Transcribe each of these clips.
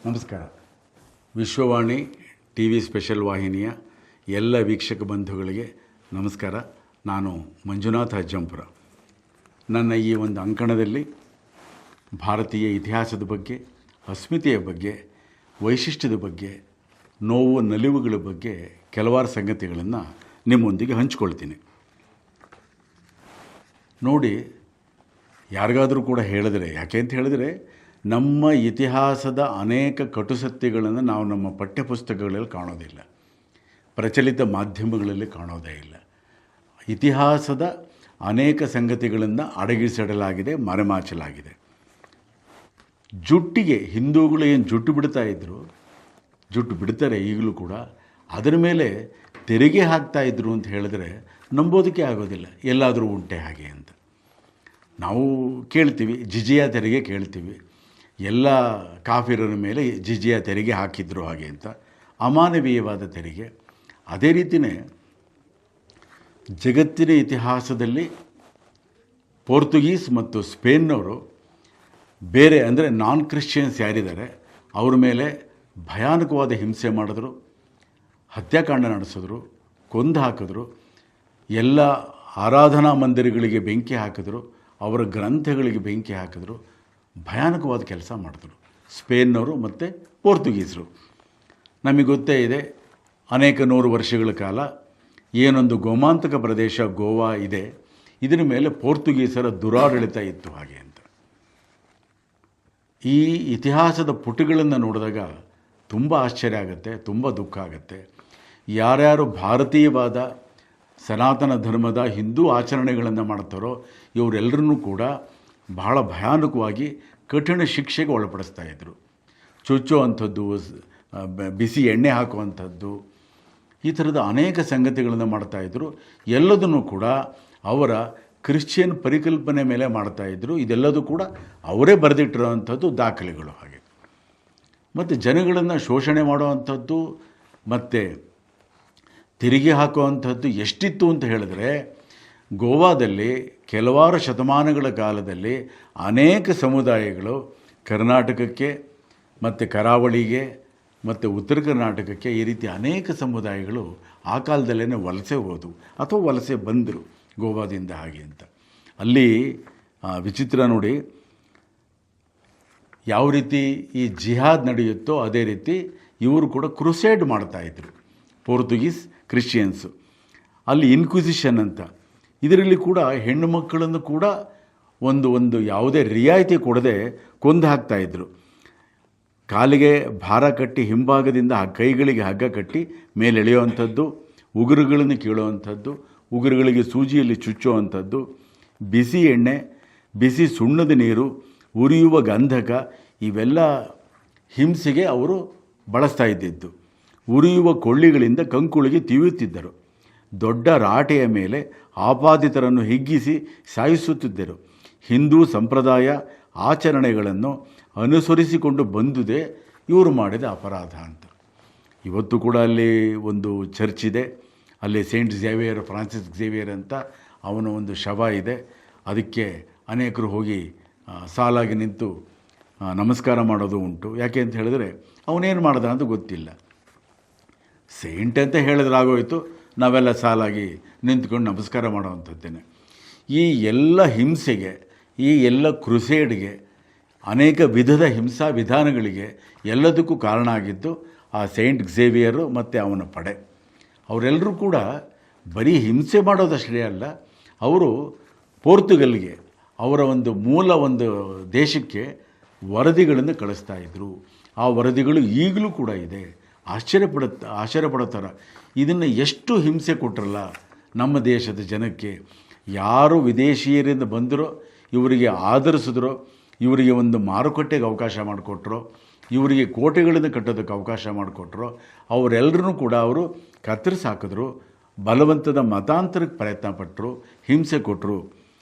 ನಮಸ್ಕಾರ. Vishwavani T V special ವಾಹಿನಿಯ ಎಲ್ಲ ವೀಕ್ಷಕ ಬಂಧುಗಳಿಗೆ ನಮಸ್ಕಾರ. ನಾನು ಮಂಜುನಾಥ್ ಅಜ್ಜಂಪುರ. ನನ್ನ ಈ ಒಂದು ಅಂಕಣದಲ್ಲಿ ಭಾರತೀಯ ಇತಿಹಾಸದ ಬಗ್ಗೆ, ಅಸ್ಮಿತೆಯ ಬಗ್ಗೆ, ವೈಶಿಷ್ಟ್ಯದ ಬಗ್ಗೆ, ನೋವು ನಲಿವುಗಳ ಬಗ್ಗೆ ಕೆಲವಾರು ಸಂಗತಿಗಳನ್ನು ನಿಮ್ಮೊಂದಿಗೆ ಹಂಚ್ಕೊಳ್ತೀನಿ. ನೋಡಿ, ಯಾರಿಗಾದರೂ ಕೂಡ ಹೇಳಿದರೆ, ಯಾಕೆ ಅಂತ ಹೇಳಿದರೆ ನಮ್ಮ ಇತಿಹಾಸದ ಅನೇಕ ಕಟುಸತ್ಯಗಳನ್ನು ನಾವು ನಮ್ಮ ಪಠ್ಯಪುಸ್ತಕಗಳಲ್ಲಿ ಕಾಣೋದಿಲ್ಲ, ಪ್ರಚಲಿತ ಮಾಧ್ಯಮಗಳಲ್ಲಿ ಕಾಣೋದೇ ಇಲ್ಲ. ಇತಿಹಾಸದ ಅನೇಕ ಸಂಗತಿಗಳನ್ನು ಅಡಗಿಸಿಡಲಾಗಿದೆ, ಮರೆಮಾಚಲಾಗಿದೆ. ಜುಟ್ಟಿಗೆ ಹಿಂದೂಗಳು ಏನು ಜುಟ್ಟು ಬಿಡ್ತಾ ಇದ್ದರು, ಜುಟ್ಟು ಬಿಡ್ತಾರೆ ಈಗಲೂ ಕೂಡ, ಅದರ ಮೇಲೆ ತೆರಿಗೆ ಹಾಕ್ತಾಯಿದ್ರು ಅಂತ ಹೇಳಿದ್ರೆ ನಂಬೋದಕ್ಕೆ ಆಗೋದಿಲ್ಲ. ಎಲ್ಲಾದರೂ ಉಂಟೆ ಹಾಗೆ ಅಂತ ನಾವು ಕೇಳ್ತೀವಿ. ಜಿಜಿಯಾ ತೆರಿಗೆ ಕೇಳ್ತೀವಿ, ಎಲ್ಲ ಕಾಫಿರರ ಮೇಲೆ ಜಿಜಿಯಾ ತೆರಿಗೆ ಹಾಕಿದ್ರು ಹಾಗೆ ಅಂತ. ಅಮಾನವೀಯವಾದ ತೆರಿಗೆ. ಅದೇ ರೀತಿಯೇ ಜಗತ್ತಿನ ಇತಿಹಾಸದಲ್ಲಿ ಪೋರ್ಚುಗೀಸ್ ಮತ್ತು ಸ್ಪೇನ್ನವರು ಬೇರೆ ಅಂದರೆ ನಾನ್ ಕ್ರಿಶ್ಚಿಯನ್ಸ್ ಯಾರಿದ್ದಾರೆ ಅವ್ರ ಮೇಲೆ ಭಯಾನಕವಾದ ಹಿಂಸೆ ಮಾಡಿದ್ರು, ಹತ್ಯಾಕಾಂಡ ನಡೆಸಿದ್ರು, ಕೊಂದು ಹಾಕಿದ್ರು, ಎಲ್ಲ ಆರಾಧನಾ ಮಂದಿರಗಳಿಗೆ ಬೆಂಕಿ ಹಾಕಿದ್ರು, ಅವರ ಗ್ರಂಥಗಳಿಗೆ ಬೆಂಕಿ ಹಾಕಿದ್ರು, ಭಯಾನಕವಾದ ಕೆಲಸ ಮಾಡಿದ್ರು ಸ್ಪೇನ್ನವರು ಮತ್ತು ಪೋರ್ಚುಗೀಸರು. ನಮಗೆ ಗೊತ್ತೇ ಇದೆ, ಅನೇಕ ನೂರು ವರ್ಷಗಳ ಕಾಲ ಏನೊಂದು ಗೋಮಾಂತಕ ಪ್ರದೇಶ ಗೋವಾ ಇದೆ, ಇದರ ಮೇಲೆ ಪೋರ್ಚುಗೀಸರ ದುರಾಡಳಿತ ಇತ್ತು ಹಾಗೆ ಅಂತ. ಈ ಇತಿಹಾಸದ ಪುಟಗಳನ್ನು ನೋಡಿದಾಗ ತುಂಬ ಆಶ್ಚರ್ಯ ಆಗುತ್ತೆ, ತುಂಬ ದುಃಖ ಆಗುತ್ತೆ. ಯಾರ್ಯಾರು ಭಾರತೀಯವಾದ ಸನಾತನ ಧರ್ಮದ ಹಿಂದೂ ಆಚರಣೆಗಳನ್ನು ಮಾಡ್ತಾರೋ ಇವರೆಲ್ಲರನ್ನೂ ಕೂಡ ಬಹಳ ಭಯಾನಕವಾಗಿ ಕಠಿಣ ಶಿಕ್ಷೆಗೆ ಒಳಪಡಿಸ್ತಾಯಿದ್ರು. ಚುಚ್ಚೋ ಅಂಥದ್ದು, ಬಿಸಿ ಎಣ್ಣೆ ಹಾಕುವಂಥದ್ದು, ಈ ಥರದ ಅನೇಕ ಸಂಗತಿಗಳನ್ನು ಮಾಡ್ತಾಯಿದ್ರು. ಎಲ್ಲದನ್ನೂ ಕೂಡ ಅವರ ಕ್ರಿಶ್ಚಿಯನ್ ಪರಿಕಲ್ಪನೆ ಮೇಲೆ ಮಾಡ್ತಾಯಿದ್ರು. ಇದೆಲ್ಲದೂ ಕೂಡ ಅವರೇ ಬರೆದಿಟ್ಟಿರೋವಂಥದ್ದು ದಾಖಲೆಗಳು ಹಾಗೆ. ಮತ್ತು ಜನಗಳನ್ನು ಶೋಷಣೆ ಮಾಡುವಂಥದ್ದು ಮತ್ತು ತೆರಿಗೆ ಹಾಕುವಂಥದ್ದು ಎಷ್ಟಿತ್ತು ಅಂತ ಹೇಳಿದ್ರೆ, ಗೋವಾದಲ್ಲಿ ಕೆಲವಾರು ಶತಮಾನಗಳ ಕಾಲದಲ್ಲಿ ಅನೇಕ ಸಮುದಾಯಗಳು ಕರ್ನಾಟಕಕ್ಕೆ ಮತ್ತು ಕರಾವಳಿಗೆ ಮತ್ತು ಉತ್ತರ ಕರ್ನಾಟಕಕ್ಕೆ ಈ ರೀತಿ ಅನೇಕ ಸಮುದಾಯಗಳು ಆ ಕಾಲದಲ್ಲೇ ವಲಸೆ ಹೋದವು ಅಥವಾ ವಲಸೆ ಬಂದರು ಗೋವಾದಿಂದ ಹಾಗೆ ಅಂತ. ಅಲ್ಲಿ ವಿಚಿತ್ರ ನೋಡಿ, ಯಾವ ರೀತಿ ಈ ಜಿಹಾದ್ ನಡೆಯುತ್ತೋ ಅದೇ ರೀತಿ ಇವರು ಕೂಡ ಕ್ರುಸೇಡ್ ಮಾಡ್ತಾಯಿದ್ರು ಪೋರ್ಚುಗೀಸ್ ಕ್ರಿಶ್ಚಿಯನ್ಸು. ಅಲ್ಲಿ ಇನ್ಕ್ವಿಸಿಷನ್ ಅಂತ, ಇದರಲ್ಲಿ ಕೂಡ ಹೆಣ್ಣು ಮಕ್ಕಳನ್ನು ಕೂಡ ಒಂದು ಯಾವುದೇ ರಿಯಾಯಿತಿ ಕೊಡದೆ ಕೊಂದು ಹಾಕ್ತಾಯಿದ್ರು. ಕಾಲಿಗೆ ಭಾರ ಕಟ್ಟಿ ಹಿಂಭಾಗದಿಂದ ಕೈಗಳಿಗೆ ಹಗ್ಗ ಕಟ್ಟಿ ಮೇಲೆ ಎಳೆಯುವಂಥದ್ದು, ಉಗುರುಗಳನ್ನು ಕೀಳುವಂಥದ್ದು, ಉಗುರುಗಳಿಗೆ ಸೂಜಿಯಲ್ಲಿ ಚುಚ್ಚುವಂಥದ್ದು, ಬಿಸಿ ಎಣ್ಣೆ, ಬಿಸಿ ಸುಣ್ಣದ ನೀರು, ಉರಿಯುವ ಗಂಧಕ, ಇವೆಲ್ಲ ಹಿಂಸೆಗೆ ಅವರು ಬಳಸ್ತಾ ಇದ್ದಿದ್ದು. ಉರಿಯುವ ಕೊಳ್ಳಿಗಳಿಂದ ಕಂಕುಳಿಗೆ ತಿವಿಯುತ್ತಿದ್ದರು. ದೊಡ್ಡ ರಾಟೆಯ ಮೇಲೆ ಆಪಾದಿತರನ್ನು ಹಿಗ್ಗಿಸಿ ಸಾಯಿಸುತ್ತಿದ್ದರು. ಹಿಂದೂ ಸಂಪ್ರದಾಯ ಆಚರಣೆಗಳನ್ನು ಅನುಸರಿಸಿಕೊಂಡು ಬಂದುದೇ ಇವರು ಮಾಡಿದ ಅಪರಾಧ ಅಂತ. ಇವತ್ತು ಕೂಡ ಅಲ್ಲಿ ಒಂದು ಚರ್ಚ್ ಇದೆ, ಅಲ್ಲಿ ಸೇಂಟ್ ಝೇವಿಯರ್, ಫ್ರಾನ್ಸಿಸ್ ಝೇವಿಯರ್ ಅಂತ ಅವನ ಒಂದು ಶವ ಇದೆ. ಅದಕ್ಕೆ ಅನೇಕರು ಹೋಗಿ ಸಾಲಾಗಿ ನಿಂತು ನಮಸ್ಕಾರ ಮಾಡೋದು ಉಂಟು. ಯಾಕೆ ಅಂತ ಹೇಳಿದ್ರೆ ಅವನೇನು ಮಾಡ್ದ ಅಂತ ಗೊತ್ತಿಲ್ಲ. ಸೇಂಟ್ ಅಂತ ಹೇಳಿದ್ರೆ ಆಗೋಯಿತು, ನಾವೆಲ್ಲ ಸಾಲಾಗಿ ನಿಂತ್ಕೊಂಡು ನಮಸ್ಕಾರ ಮಾಡೋವಂಥದ್ದೇನೆ. ಈ ಎಲ್ಲ ಹಿಂಸೆಗೆ, ಈ ಎಲ್ಲ ಕ್ರುಸೇಡ್ಗೆ, ಅನೇಕ ವಿಧದ ಹಿಂಸಾ ವಿಧಾನಗಳಿಗೆ ಎಲ್ಲದಕ್ಕೂ ಕಾರಣ ಆಗಿದ್ದು ಆ ಸೇಂಟ್ ಝೇವಿಯರು ಮತ್ತು ಅವನ ಪಡೆ. ಅವರೆಲ್ಲರೂ ಕೂಡ ಬರೀ ಹಿಂಸೆ ಮಾಡೋದಷ್ಟೇ ಅಲ್ಲ, ಅವರು ಪೋರ್ಚುಗಲ್ಗೆ, ಅವರ ಒಂದು ಮೂಲ ಒಂದು ದೇಶಕ್ಕೆ ವರದಿಗಳನ್ನು ಕಳಿಸ್ತಾ ಇದ್ದರು. ಆ ವರದಿಗಳು ಈಗಲೂ ಕೂಡ ಇದೆ. ಆಶ್ಚರ್ಯಪಡೋ ಥರ ಇದನ್ನು ಎಷ್ಟು ಹಿಂಸೆ ಕೊಟ್ಟರಲ್ಲ ನಮ್ಮ ದೇಶದ ಜನಕ್ಕೆ. ಯಾರು ವಿದೇಶಿಯರಿಂದ ಬಂದರೋ ಇವರಿಗೆ ಆಧರಿಸಿದ್ರೋ, ಇವರಿಗೆ ಒಂದು ಮಾರುಕಟ್ಟೆಗೆ ಅವಕಾಶ ಮಾಡಿಕೊಟ್ರೋ, ಇವರಿಗೆ ಕೋಟೆಗಳನ್ನು ಕಟ್ಟೋದಕ್ಕೆ ಅವಕಾಶ ಮಾಡಿಕೊಟ್ರೋ, ಅವರೆಲ್ಲರೂ ಕೂಡ ಅವರು ಕತ್ತರಿಸಿ ಹಾಕಿದ್ರು, ಬಲವಂತದ ಮತಾಂತರಕ್ಕೆ ಪ್ರಯತ್ನ ಪಟ್ಟರು, ಹಿಂಸೆ ಕೊಟ್ಟರು.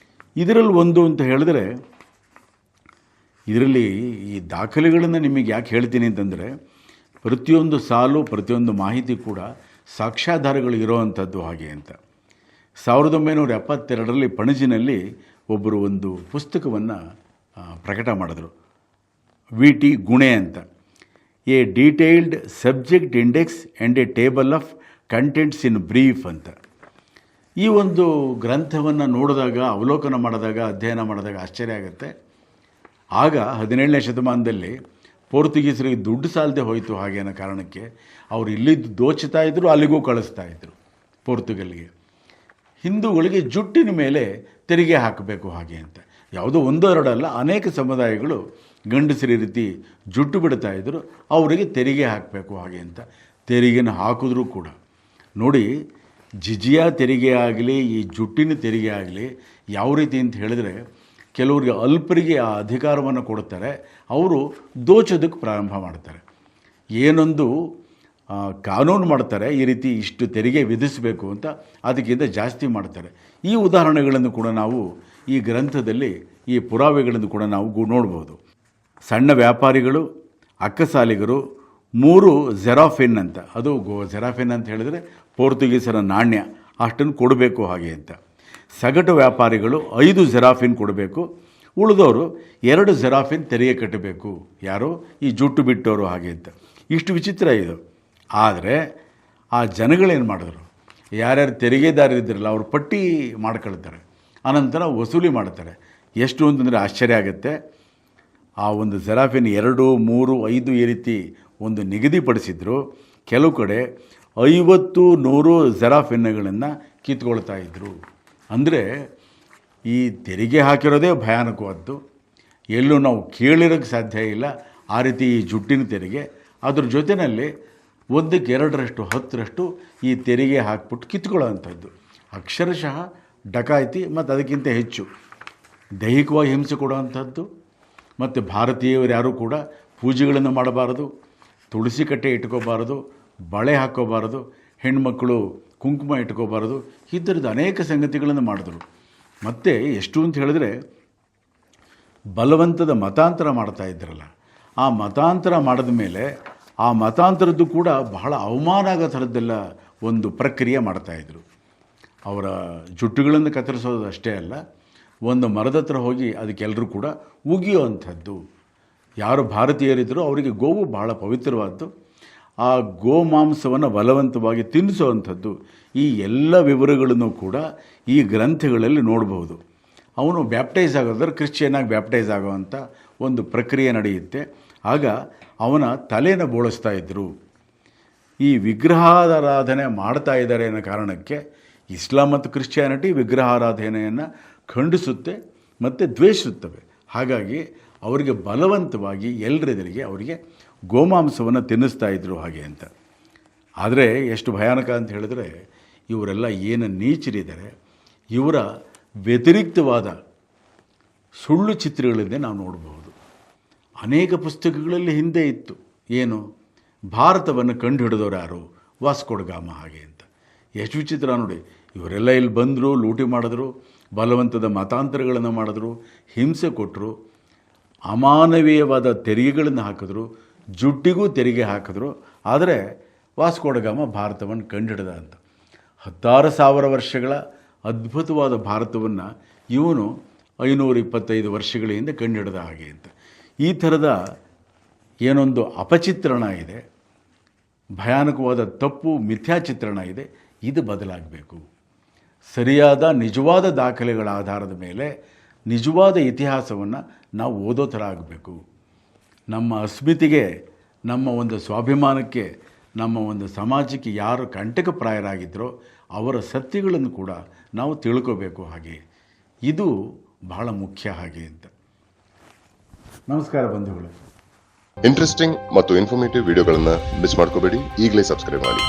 ಇದರಲ್ಲಿ ಒಂದು ಅಂತ ಹೇಳಿದ್ರೆ, ಇದರಲ್ಲಿ ಈ ದಾಖಲೆಗಳನ್ನು ನಿಮಗೆ ಯಾಕೆ ಹೇಳ್ತೀನಿ ಅಂತಂದರೆ, ಪ್ರತಿಯೊಂದು ಸಾಲು, ಪ್ರತಿಯೊಂದು ಮಾಹಿತಿ ಕೂಡ ಸಾಕ್ಷ್ಯಾಧಾರಗಳು ಇರೋವಂಥದ್ದು ಹಾಗೆ ಅಂತ. 1972ರಲ್ಲಿ ಪಣಜಿನಲ್ಲಿ ಒಬ್ಬರು ಒಂದು ಪುಸ್ತಕವನ್ನು ಪ್ರಕಟ ಮಾಡಿದ್ರು, ವಿ ಟಿ ಗುಣೆ ಅಂತ. A detailed subject index and A table of contents in brief ಅಂತ. ಈ ಒಂದು ಗ್ರಂಥವನ್ನು ನೋಡಿದಾಗ, ಅವಲೋಕನ ಮಾಡಿದಾಗ, ಅಧ್ಯಯನ ಮಾಡಿದಾಗ ಆಶ್ಚರ್ಯ ಆಗುತ್ತೆ. ಆಗ 17ನೇ ಶತಮಾನದಲ್ಲಿ ಪೋರ್ಚುಗೀಸರಿಗೆ ದುಡ್ಡು ಸಾಲದೆ ಹೋಯಿತು. ಹಾಗೆ ಅನ್ನೋ ಕಾರಣಕ್ಕೆ ಅವರು ಇಲ್ಲಿದ್ದು ದೋಚುತ್ತಾ ಇದ್ದರು, ಅಲ್ಲಿಗೂ ಕಳಿಸ್ತಾ ಇದ್ದರು ಪೋರ್ಚುಗಲ್ಗೆ. ಹಿಂದೂಗಳಿಗೆ ಜುಟ್ಟಿನ ಮೇಲೆ ತೆರಿಗೆ ಹಾಕಬೇಕು ಹಾಗೆ ಅಂತ. ಯಾವುದೋ ಒಂದೋ ಎರಡಲ್ಲ, ಅನೇಕ ಸಮುದಾಯಗಳು ಗಂಡಸರಿ ರೀತಿ ಜುಟ್ಟು ಬಿಡ್ತಾ ಇದ್ದರು, ಅವರಿಗೆ ತೆರಿಗೆ ಹಾಕಬೇಕು ಹಾಗೆ ಅಂತ. ತೆರಿಗೆನ ಹಾಕಿದ್ರೂ ಕೂಡ ನೋಡಿ, ಜಿಜಿಯಾ ತೆರಿಗೆ ಆಗಲಿ, ಈ ಜುಟ್ಟಿನ ತೆರಿಗೆ ಆಗಲಿ ಯಾವ ರೀತಿ ಅಂತ ಹೇಳಿದ್ರೆ, ಕೆಲವರಿಗೆ ಅಲ್ಪರಿಗೆ ಆ ಅಧಿಕಾರವನ್ನು ಕೊಡ್ತಾರೆ, ಅವರು ದೋಚೋದಕ್ಕೆ ಪ್ರಾರಂಭ ಮಾಡ್ತಾರೆ. ಏನೊಂದು ಕಾನೂನು ಮಾಡ್ತಾರೆ, ಈ ರೀತಿ ಇಷ್ಟು ತೆರಿಗೆ ವಿಧಿಸಬೇಕು ಅಂತ, ಅದಕ್ಕಿಂತ ಜಾಸ್ತಿ ಮಾಡ್ತಾರೆ. ಈ ಉದಾಹರಣೆಗಳನ್ನು ಕೂಡ ನಾವು ಈ ಗ್ರಂಥದಲ್ಲಿ, ಈ ಪುರಾವೆಗಳನ್ನು ಕೂಡ ನಾವು ನೋಡ್ಬೋದು. ಸಣ್ಣ ವ್ಯಾಪಾರಿಗಳು, ಅಕ್ಕಸಾಲಿಗರು 3 ಜೆರಾಫಿನ್ ಅಂತ, ಅದು ಜೆರಾಫಿನ್ ಅಂತ ಹೇಳಿದರೆ ಪೋರ್ಚುಗೀಸರ ನಾಣ್ಯ, ಅಷ್ಟನ್ನು ಕೊಡಬೇಕು ಹಾಗೆ ಅಂತ. ಸಗಟು ವ್ಯಾಪಾರಿಗಳು 5 ಜೆರಾಫಿನ್ ಕೊಡಬೇಕು, ಉಳಿದವರು 2 ಜೆರಾಫಿನ್ ತೆರಿಗೆ ಕಟ್ಟಬೇಕು. ಯಾರು? ಈ ಜುಟ್ಟು ಬಿಟ್ಟವರು ಹಾಗೆ ಅಂತ. ಇಷ್ಟು ವಿಚಿತ್ರ ಇದು. ಆದರೆ ಆ ಜನಗಳೇನು ಮಾಡಿದ್ರು, ಯಾರ್ಯಾರು ತೆರಿಗೆದಾರರಿದ್ರಲ್ಲ ಅವರು ಪಟ್ಟಿ ಮಾಡ್ಕೊಳ್ತಾರೆ, ಅನಂತರ ವಸೂಲಿ ಮಾಡ್ತಾರೆ. ಎಷ್ಟು ಅಂತಂದರೆ ಆಶ್ಚರ್ಯ ಆಗುತ್ತೆ. ಆ ಒಂದು ಜೆರಾಫಿನ್ 2, 3, 5 ಈ ರೀತಿ ಒಂದು ನಿಗದಿಪಡಿಸಿದ್ರು. ಕೆಲವು ಕಡೆ 50, 100 ಜೆರಾಫಿನ್ಗಳನ್ನು ಕಿತ್ಕೊಳ್ತಾ ಇದ್ದರು. ಅಂದರೆ ಈ ತೆರಿಗೆ ಹಾಕಿರೋದೇ ಭಯಾನಕವಾದ್ದು, ಎಲ್ಲೂ ನಾವು ಕೇಳಿರೋಕ್ಕೆ ಸಾಧ್ಯ ಇಲ್ಲ ಆ ರೀತಿ ಈ ಜುಟ್ಟಿನ ತೆರಿಗೆ. ಅದ್ರ ಜೊತೆಯಲ್ಲಿ 1ಕ್ಕೆ 2ರಷ್ಟು 10ರಷ್ಟು ಈ ತೆರಿಗೆ ಹಾಕ್ಬಿಟ್ಟು ಕಿತ್ಕೊಳ್ಳೋ ಅಂಥದ್ದು. ಅಕ್ಷರಶಃ ಡಕಾಯಿತಿ. ಮತ್ತು ಅದಕ್ಕಿಂತ ಹೆಚ್ಚು ದೈಹಿಕವಾಗಿ ಹಿಂಸೆ ಕೊಡುವಂಥದ್ದು. ಮತ್ತು ಭಾರತೀಯರು ಯಾರೂ ಕೂಡ ಪೂಜೆಗಳನ್ನು ಮಾಡಬಾರದು, ತುಳಸಿ ಕಟ್ಟೆ ಇಟ್ಕೋಬಾರದು, ಬಳೆ ಹಾಕ್ಕೋಬಾರದು, ಹೆಣ್ಮಕ್ಕಳು ಕುಂಕುಮ ಇಟ್ಕೋಬಾರದು, ಈ ಥರದ್ದು ಅನೇಕ ಸಂಗತಿಗಳನ್ನು ಮಾಡಿದ್ರು. ಮತ್ತು ಎಷ್ಟು ಅಂತ ಹೇಳಿದ್ರೆ, ಬಲವಂತದ ಮತಾಂತರ ಮಾಡ್ತಾ ಇದ್ರಲ್ಲ, ಆ ಮತಾಂತರ ಮಾಡಿದ ಮೇಲೆ ಆ ಮತಾಂತರದ್ದು ಕೂಡ ಬಹಳ ಅವಮಾನ ಆಗೋ ಥರದ್ದೆಲ್ಲ ಒಂದು ಪ್ರಕ್ರಿಯೆ ಮಾಡ್ತಾಯಿದ್ರು. ಅವರ ಜುಟ್ಟುಗಳನ್ನು ಕತ್ತರಿಸೋದು ಅಷ್ಟೇ ಅಲ್ಲ, ಒಂದು ಮರದ ಹತ್ರ ಹೋಗಿ ಅದಕ್ಕೆಲ್ಲರೂ ಕೂಡ ಉಗಿಯುವಂಥದ್ದು. ಯಾರು ಭಾರತೀಯರಿದ್ದರೂ ಅವರಿಗೆ ಗೋವು ಬಹಳ ಪವಿತ್ರವಾದ್ದು. ಆ ಗೋಮಾಂಸವನ್ನು ಬಲವಂತವಾಗಿ ತಿನ್ನಿಸುವಂಥದ್ದು. ಈ ಎಲ್ಲ ವಿವರಗಳನ್ನು ಕೂಡ ಈ ಗ್ರಂಥಗಳಲ್ಲಿ ನೋಡಬಹುದು. ಅವನು ಬ್ಯಾಪ್ಟೈಸ್ ಆಗೋದ್ರೆ ಕ್ರಿಶ್ಚಿಯನ್ನಾಗಿ ಬ್ಯಾಪ್ಟೈಸ್ ಆಗೋವಂಥ ಒಂದು ಪ್ರಕ್ರಿಯೆ ನಡೆಯುತ್ತೆ. ಆಗ ಅವನ ತಲೆಯನ್ನು ಬೋಳಿಸ್ತಾ ಇದ್ದರು. ಈ ವಿಗ್ರಹಾರಾಧನೆ ಮಾಡ್ತಾ ಇದ್ದಾರೆ ಅನ್ನೋ ಕಾರಣಕ್ಕೆ ಇಸ್ಲಾಂ ಮತ್ತು ಕ್ರಿಶ್ಚಿಯಾನಿಟಿ ವಿಗ್ರಹಾರಾಧನೆಯನ್ನು ಖಂಡಿಸುತ್ತೆ ಮತ್ತು ದ್ವೇಷಿಸುತ್ತವೆ. ಹಾಗಾಗಿ ಅವರಿಗೆ ಬಲವಂತವಾಗಿ ಎಲ್ಲರೆದುರಿಗೆ ಅವರಿಗೆ ಗೋಮಾಂಸವನ್ನು ತಿನ್ನಿಸ್ತಾ ಇದ್ದರು ಹಾಗೆ ಅಂತ. ಆದರೆ ಎಷ್ಟು ಭಯಾನಕ ಅಂತ ಹೇಳಿದ್ರೆ, ಇವರೆಲ್ಲ ಏನು ನೀಚರಿದ್ದಾರೆ, ಇವರ ವ್ಯತಿರಿಕ್ತವಾದ ಸುಳ್ಳು ಚಿತ್ರಗಳಿಂದ ನಾವು ನೋಡಬಹುದು. ಅನೇಕ ಪುಸ್ತಕಗಳಲ್ಲಿ ಹಿಂದೆ ಇತ್ತು, ಏನು ಭಾರತವನ್ನು ಕಂಡು ಹಿಡಿದವರು ಯಾರು? ವಾಸ್ಕೋ ಡ ಗಾಮ ಹಾಗೆ ಅಂತ. ಎಷ್ಟು ವಿಚಿತ್ರ ನೋಡಿ. ಇವರೆಲ್ಲ ಇಲ್ಲಿ ಬಂದರು, ಲೂಟಿ ಮಾಡಿದ್ರು, ಬಲವಂತದ ಮತಾಂತರಗಳನ್ನು ಮಾಡಿದ್ರು, ಹಿಂಸೆ ಕೊಟ್ಟರು, ಅಮಾನವೀಯವಾದ ತೆರಿಗೆಗಳನ್ನು ಹಾಕಿದ್ರು, ಜುಟ್ಟಿಗೂ ತೆರಿಗೆ ಹಾಕಿದ್ರು. ಆದರೆ ವಾಸ್ಕೋ ಡ ಗಾಮ ಭಾರತವನ್ನು ಕಂಡುಹಿಡಿದ ಅಂತ. 16,000 ವರ್ಷಗಳ ಅದ್ಭುತವಾದ ಭಾರತವನ್ನು ಇವನು 525 ವರ್ಷಗಳ ಹಿಂದೆ ಕಂಡುಹಿಡಿದ ಹಾಗೆ ಅಂತ. ಈ ಥರದ ಏನೊಂದು ಅಪಚಿತ್ರಣ ಇದೆ, ಭಯಾನಕವಾದ ತಪ್ಪು ಮಿಥ್ಯಾಚಿತ್ರಣ ಇದೆ. ಇದು ಬದಲಾಗಬೇಕು. ಸರಿಯಾದ ನಿಜವಾದ ದಾಖಲೆಗಳ ಆಧಾರದ ಮೇಲೆ ನಿಜವಾದ ಇತಿಹಾಸವನ್ನು ನಾವು ಓದೋ ಥರ ಆಗಬೇಕು. ನಮ್ಮ ಅಸ್ಮಿತೆಗೆ, ನಮ್ಮ ಒಂದು ಸ್ವಾಭಿಮಾನಕ್ಕೆ, ನಮ್ಮ ಒಂದು ಸಮಾಜಕ್ಕೆ ಯಾರು ಕಂಟಕಪ್ರಾಯರಾಗಿದ್ದರೋ ಅವರ ಸತ್ಯಗಳನ್ನು ಕೂಡ ನಾವು ತಿಳ್ಕೋಬೇಕು. ಹಾಗೆ ಇದು ಬಹಳ ಮುಖ್ಯ ಹಾಗೆ ಅಂತ. ನಮಸ್ಕಾರ ಬಂಧುಗಳೇ. ಇಂಟ್ರೆಸ್ಟಿಂಗ್ ಮತ್ತು ಇನ್ಫಾರ್ಮೇಟಿವ್ ವಿಡಿಯೋಗಳನ್ನು ಮಿಸ್ ಮಾಡ್ಕೋಬೇಡಿ. ಈಗಲೇ ಸಬ್ಸ್ಕ್ರೈಬ್ ಮಾಡಿ.